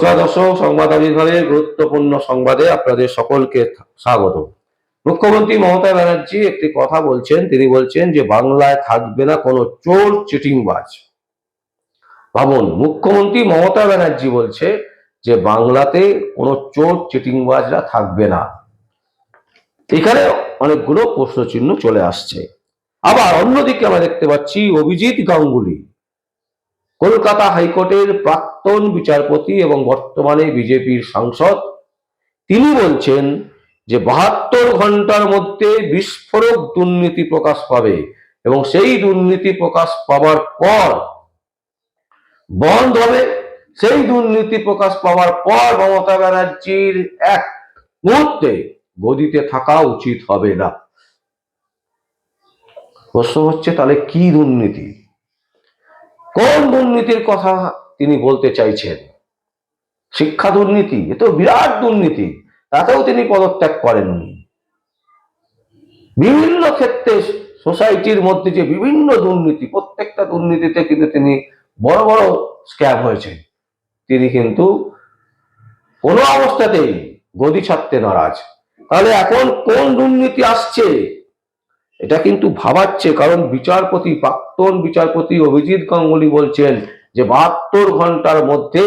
নমস্কার দর্শক, সংবাদ আবির্ভাবের গুরুত্বপূর্ণ সংবাদে আপনাদের সকলকে স্বাগত। মুখ্যমন্ত্রী মমতা ব্যানার্জি একটি কথা বলছেন। তিনি বলছেন যে বাংলায় থাকবে না কোনো চোর চিটিংবাজ। ভাবুন, মুখ্যমন্ত্রী মমতা ব্যানার্জি বলছে যে বাংলাতে কোনো চোর চিটিংবাজরা থাকবে না। এখানে অনেকগুলো প্রশ্নচিহ্ন চলে আসছে। আবার অন্যদিকে আমরা দেখতে পাচ্ছি অভিজিৎ গাঙ্গুলি, কলকাতা হাইকোর্টের প্রাক্তন বিচারপতি এবং বর্তমানে বিজেপির সাংসদ, তিনি বলছেন যে 72 ঘন্টার মধ্যে বিস্ফোরক দুর্নীতি প্রকাশ পাবে এবং সেই দুর্নীতি প্রকাশ পাওয়ার পর বন্ধ হবে। সেই দুর্নীতি প্রকাশ পাওয়ার পর মমতা ব্যানার্জির এক মুহূর্তে গদিতে থাকা উচিত হবে না। প্রশ্ন হচ্ছে, তাহলে কি দুর্নীতি, কোন দুর্নীতির কথা তিনি বলতে চাইছেন? শিক্ষা দুর্নীতি? এ তো বিরাট দুর্নীতি, তাতেও তিনি পদত্যাগ করেননি। বিভিন্ন ক্ষেত্রে সোসাইটির মধ্যে যে বিভিন্ন দুর্নীতি, প্রত্যেকটা দুর্নীতিতে কিন্তু তিনি বড় বড় স্ক্যাম হয়েছে, তিনি কিন্তু কোনো অবস্থাতেই গদি ছাড়তে নারাজ। তাহলে এখন কোন দুর্নীতি আসছে, এটা কিন্তু ভাবাচ্ছে। কারণ বিচারপতি, প্রাক্তন বিচারপতি অভিজিৎ গাঙ্গুলি বলছেন যে 72 ঘন্টার মধ্যে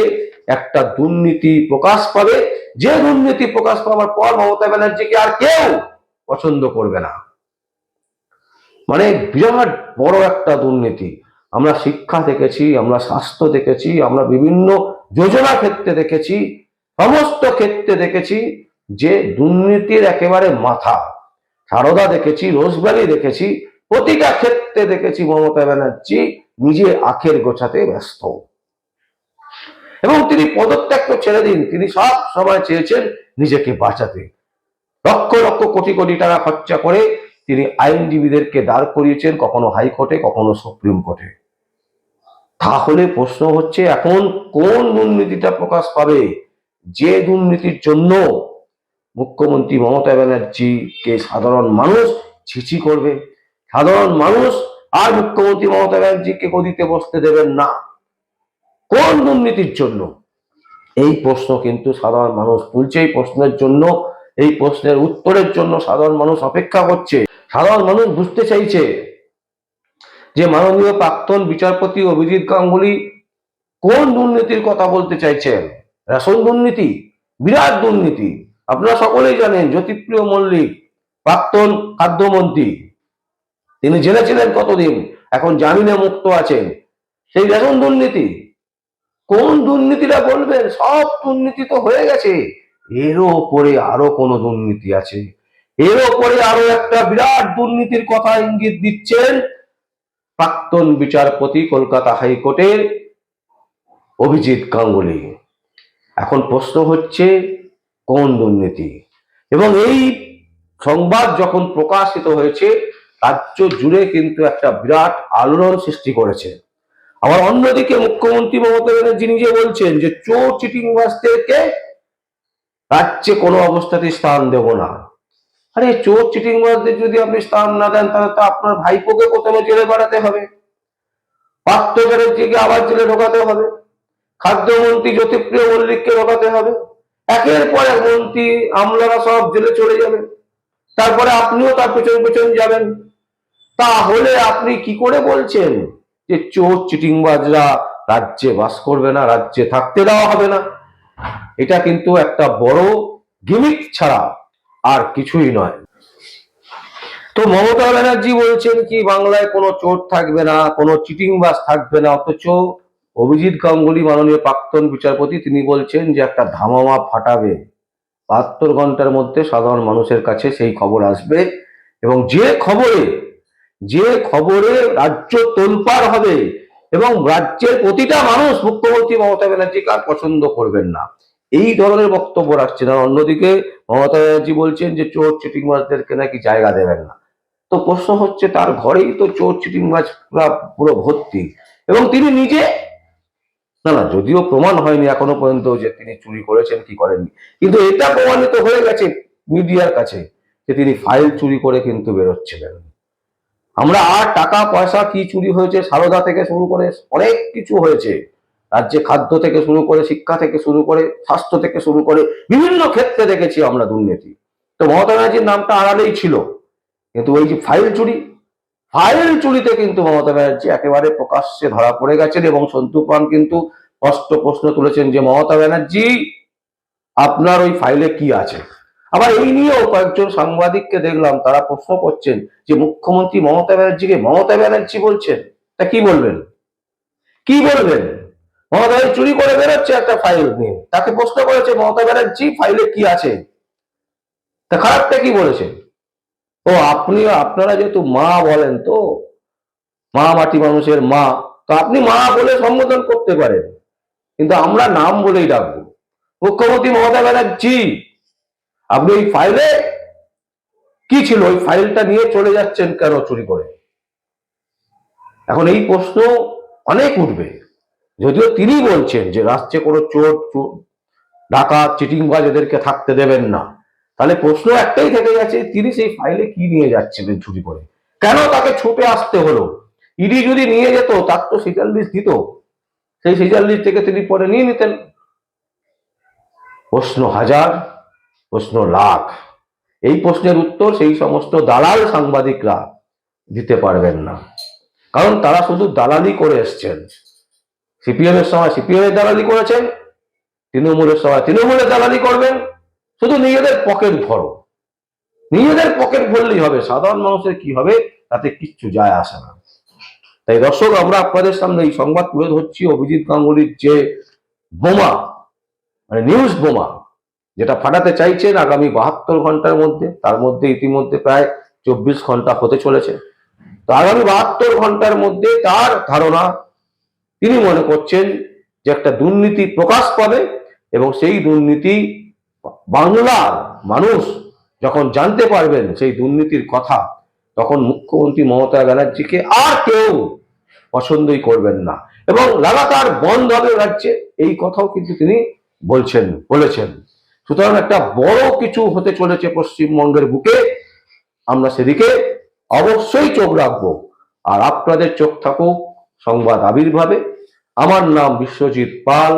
একটা দুর্নীতি প্রকাশ পাবে, যে দুর্নীতি প্রকাশ পাওয়ার পর মমতা ব্যানার্জিকে আর কেউ পছন্দ করবে না। মানে বিরাট বড় একটা দুর্নীতি। আমরা শিক্ষা দেখেছি, আমরা স্বাস্থ্য দেখেছি, আমরা বিভিন্ন যোজনা ক্ষেত্রে দেখেছি, সমস্ত ক্ষেত্রে দেখেছি যে দুর্নীতির একেবারে মাথা। সারদা দেখেছি, রোজভ্যালি দেখেছি, প্রতিটা ক্ষেত্রে দেখেছি মমতা ব্যানার্জি নিজে আখের গোছাতে ব্যস্ত। এবং তিনি পদত্যাগ তো ছেড়ে দিন, তিনি সব সময় চেয়েছেন নিজেকে বাঁচাতে। লক্ষ লক্ষ কোটি কোটি টাকা খরচা করে তিনি আইনজীবীদেরকে দাঁড় করিয়েছেন, কখনো হাইকোর্টে, কখনো সুপ্রিম কোর্টে। তাহলে প্রশ্ন হচ্ছে, এখন কোন দুর্নীতিটা প্রকাশ পাবে, যে দুর্নীতির জন্য মুখ্যমন্ত্রী মমতা ব্যানার্জিকে সাধারণ মানুষ ছিছি করবে, সাধারণ মানুষ আর মুখ্যমন্ত্রী মমতা ব্যানার্জিকে গদিতে বসতে দেবেন না? কোন দুর্নীতির জন্য? এই প্রশ্ন কিন্তু সাধারণ মানুষ তুলছে। এই প্রশ্নের জন্য, এই প্রশ্নের উত্তরের জন্য সাধারণ মানুষ অপেক্ষা করছে। সাধারণ মানুষ বুঝতে চাইছে যে মাননীয় প্রাক্তন বিচারপতি অভিজিৎ গাঙ্গুলি কোন দুর্নীতির কথা বলতে চাইছেন। রেশন দুর্নীতি, বিরাট দুর্নীতি। আপনারা সকলেই জানেন জ্যোতিপ্রিয় মল্লিক, প্রাক্তন খাদ্যমন্ত্রী, তিনি জেলে ছিলেন কতদিন, এখন জামিনে মুক্ত আছেন। সেই রেশন দুর্নীতি, কোন দুর্নীতিটা বলবেন? সব দুর্নীতি তো হয়ে গেছে, এরও ওপরে আরো কোন দুর্নীতি আছে, এর ওপরে আরো একটা বিরাট দুর্নীতির কথা ইঙ্গিত দিচ্ছেন প্রাক্তন বিচারপতি কলকাতা হাইকোর্টের অভিজিৎ গাঙ্গুলি। এখন প্রশ্ন হচ্ছে, কোন দুর্নীতি? এবং এই সংবাদ যখন প্রকাশিত হয়েছে, রাজ্য জুড়ে কিন্তু একটা বিরাট আলোড়ন সৃষ্টি করেছে। আবার অন্যদিকে মুখ্যমন্ত্রী মমতা ব্যানার্জি নিজে বলছেন যে চোর চিটিংবাজদেরকে রাজ্যে কোনো অবস্থাতেই স্থান দেব না। আরে চোর চিটিংবাজদের যদি আপনি স্থান না দেন, তাহলে তো আপনার ভাইপোকে প্রথমে জেলে বাড়াতে হবে, পার্থ ব্যানার্জিকে আবার জেলে ঢোকাতে হবে, খাদ্যমন্ত্রী জ্যোতিপ্রিয় মল্লিককে ঢোকাতে হবে, একের পর এক মন্ত্রী আমলারা সব জেলে চলে যাবে, তারপরে আপনিও তার পেছন পেছন যাবেন। তাহলে আপনি কি করে বলছেন যে চোর চিটিংবাজরা রাজ্যে বাস করবে না, রাজ্যে থাকতে দেওয়া হবে না? এটা কিন্তু একটা বড় গিমিক ছাড়া আর কিছুই নয়। তো মমতা ব্যানার্জি বলছেন কি বাংলায় কোনো চোর থাকবে না, কোনো চিটিংবাজ থাকবে না, অথচ অভিজিৎ গাঙ্গুলি মাননীয় প্রাক্তন বিচারপতি তিনি বলছেন যে একটা ধামামা ফাটাবে, 72 ঘন্টার মধ্যে সাধারণ মানুষের কাছে সেই খবর আসবে এবং যে খবরে রাজ্য তোলপাড় হবে এবং রাজ্যের প্রতিটা মানুষ মুখ্যমন্ত্রী মমতা ব্যানার্জিকে আর পছন্দ করবেন না, এই ধরনের বক্তব্য রাখছেন। আর অন্যদিকে মমতা ব্যানার্জি বলছেন যে চোর চিটিংবাজদেরকে নাকি জায়গা দেবেন না। তো প্রশ্ন হচ্ছে, তার ঘরেই তো চোর চিটিংবাজরা পুরো ভর্তি এবং তিনি নিজে, না যদিও প্রমাণ হয়নি এখনো পর্যন্ত যে তিনি চুরি করেছেন কি করেননি, কিন্তু এটা প্রমাণিত হয়ে গেছে মিডিয়ার কাছে যে তিনি ফাইল চুরি করে কিন্তু বেরোচ্ছিলেন। আমরা আর টাকা পয়সা কি চুরি হয়েছে, সারদা থেকে শুরু করে অনেক কিছু হয়েছে, রাজ্যে খাদ্য থেকে শুরু করে, শিক্ষা থেকে শুরু করে, স্বাস্থ্য থেকে শুরু করে বিভিন্ন ক্ষেত্রে দেখেছি আমরা দুর্নীতি। তো মমতা ব্যানার্জির নামটা আড়ালেই ছিল, কিন্তু ওই যে ফাইল চুরিতে কিন্তু মমতা ব্যানার্জি একেবারে প্রকাশ্যে ধরা পড়ে গেছেন। এবং সন্তু পান কিন্তু স্পষ্ট প্রশ্ন তুলেছেন যে মমতা ব্যানার্জি, আপনার ওই ফাইলে কি আছে। আবার এই নিয়েও কয়েকজন সাংবাদিককে দেখলাম, তারা প্রশ্ন করছেন যে মুখ্যমন্ত্রী মমতা ব্যানার্জিকে মমতা ব্যানার্জি বলছেন, তা কি বলবেন? মমতা ব্যানার্জি চুরি করে বেরোচ্ছে একটা ফাইল নিয়ে, তাকে প্রশ্ন করেছে মমতা ব্যানার্জি ফাইলে কি আছে, তা খারাপটা কি বলেছেন? ও আপনারা যেহেতু মা বলেন, তো মা মাটি মানুষের মা, তো আপনি মা বলে সম্বোধন করতে পারেন, কিন্তু আমরা নাম বলেই ডাকবো। মুখ্যমন্ত্রী মমতা ব্যানার্জি, আপনি ওই ফাইলে কি ছিল, ওই ফাইলটা নিয়ে চলে যাচ্ছেন কেন চুরি করে? এখন এই প্রশ্ন অনেক উঠবে। যদিও তিনি বলছেন যে রাজ্যে কোনো চোর ডাকাত চিটিংবাজ এদেরকে থাকতে দেবেন না, তাহলে প্রশ্ন একটাই থেকে গেছে, তিনি সেই ফাইলে কি নিয়ে যাচ্ছিলেন চুরি করে? কেন তাকে ছুটে আসতে হলো? ইডি যদি নিয়ে যেত, তার তো সিজার লিস্ট দিত, সেই সিজার লিস্ট থেকে তিনি পরে নিয়ে নিতেন। প্রশ্ন হাজার, প্রশ্ন লাখ। এই প্রশ্নের উত্তর সেই সমস্ত দালাল সাংবাদিকরা দিতে পারবেন না, কারণ তারা শুধু দালালি করে এসছেন। সিপিএম এর সময় সিপিএম এর দালালি করেছেন, তৃণমূলের সময় তৃণমূলের দালালি করবেন। শুধু নিজেদের পকেট ভরো, নিজেদের পকেট ভরলেই হবে, সাধারণ মানুষের কি হবে তাতে কিচ্ছু যায় আসে না। তাই দর্শক, আমরা আপনাদের সামনে এই সংবাদ তুলে ধরছি অভিজিৎ গাঙ্গুলির যে বোমা, মানে নিউজ বোমা, যেটা ফাটাতে চাইছেন আগামী 72 ঘন্টার মধ্যে। তার মধ্যে ইতিমধ্যে প্রায় 24 ঘন্টা হতে চলেছে। তো আগামী 72 ঘন্টার মধ্যে তার ধারণা, তিনি মনে করছেন যে একটা দুর্নীতি প্রকাশ পাবে, এবং সেই দুর্নীতি বাংলার মানুষ যখন জানতে পারবেন সেই দুর্নীতির কথা, তখন মুখ্যমন্ত্রী মমতা ব্যানার্জিকে আর কেউ পছন্দই করবেন না, এবং লাগাতার বন্ধ হবে রাজ্যে, এই কথাও কিন্তু তিনি বলেছেন। সুতরাং একটা বড় কিছু হতে চলেছে পশ্চিমবঙ্গের বুকে, আমরা সেদিকে অবশ্যই চোখ রাখবো। আর আপনাদের চোখ থাকুক সংবাদ আবির্ভাবে। আমার নাম বিশ্বজিৎ পাল,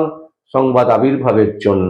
সংবাদ আবির্ভাবের জন্য।